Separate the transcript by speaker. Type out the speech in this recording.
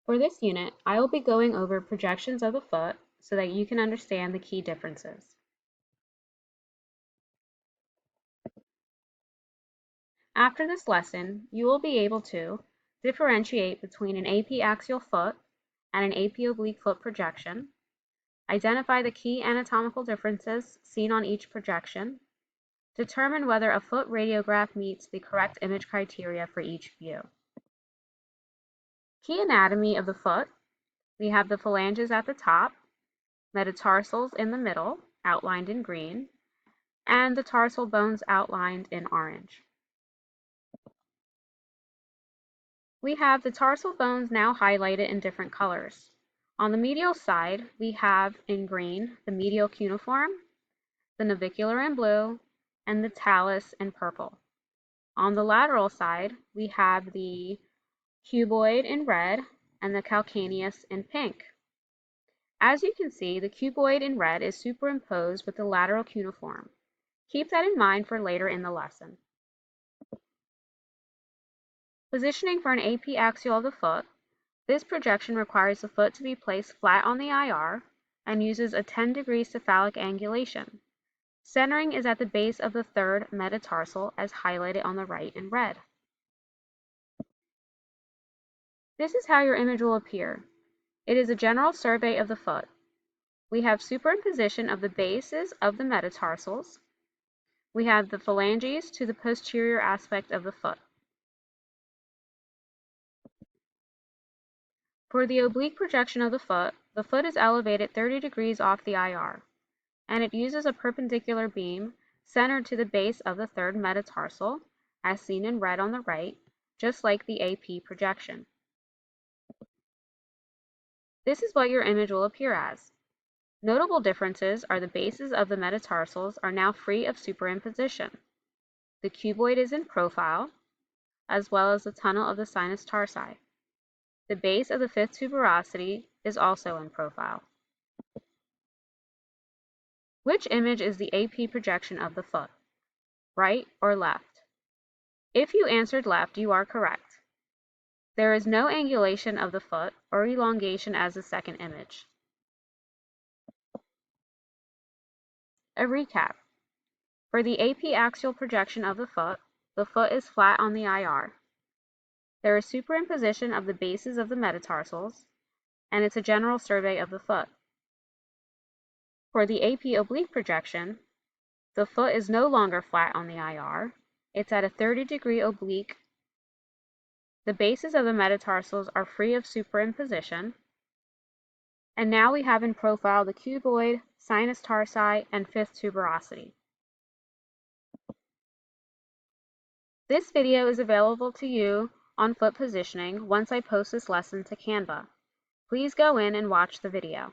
Speaker 1: For this unit, I will be going over projections of the foot so that you can understand the key differences. After this lesson, you will be able to differentiate between an AP axial foot and an AP oblique foot projection, identify the key anatomical differences seen on each projection, determine whether a foot radiograph meets the correct image criteria for each view. Key anatomy of the foot: we have the phalanges at the top, metatarsals in the middle, outlined in green, and the tarsal bones outlined in orange. We have the tarsal bones now highlighted in different colors. On the medial side, we have in green the medial cuneiform, the navicular in blue, and the talus in purple. On the lateral side, we have the cuboid in red and the calcaneus in pink. As you can see, the cuboid in red is superimposed with the lateral cuneiform. Keep that in mind for later in the lesson. Positioning for an AP axial of the foot: this projection requires the foot to be placed flat on the IR and uses a 10-degree cephalic angulation. Centering is at the base of the third metatarsal as highlighted on the right in red. This is how your image will appear. It is a general survey of the foot. We have superimposition of the bases of the metatarsals. We have the phalanges to the posterior aspect of the foot. For the oblique projection of the foot is elevated 30 degrees off the IR, and it uses a perpendicular beam centered to the base of the third metatarsal, as seen in red on the right, just like the AP projection. This is what your image will appear as. Notable differences are the bases of the metatarsals are now free of superimposition. The cuboid is in profile, as well as the tunnel of the sinus tarsi. The base of the fifth tuberosity is also in profile. Which image is the AP projection of the foot? Right or left? If you answered left, you are correct. There is no angulation of the foot or elongation as the second image. A recap: for the AP axial projection of the foot is flat on the IR. There is superimposition of the bases of the metatarsals, and it's a general survey of the foot. For the AP oblique projection, the foot is no longer flat on the IR. It's at a 30-degree oblique. The bases of the metatarsals are free of superimposition. And now we have in profile the cuboid, sinus tarsi, and fifth tuberosity. This video is available to you on foot positioning once I post this lesson to Canva. Please go in and watch the video.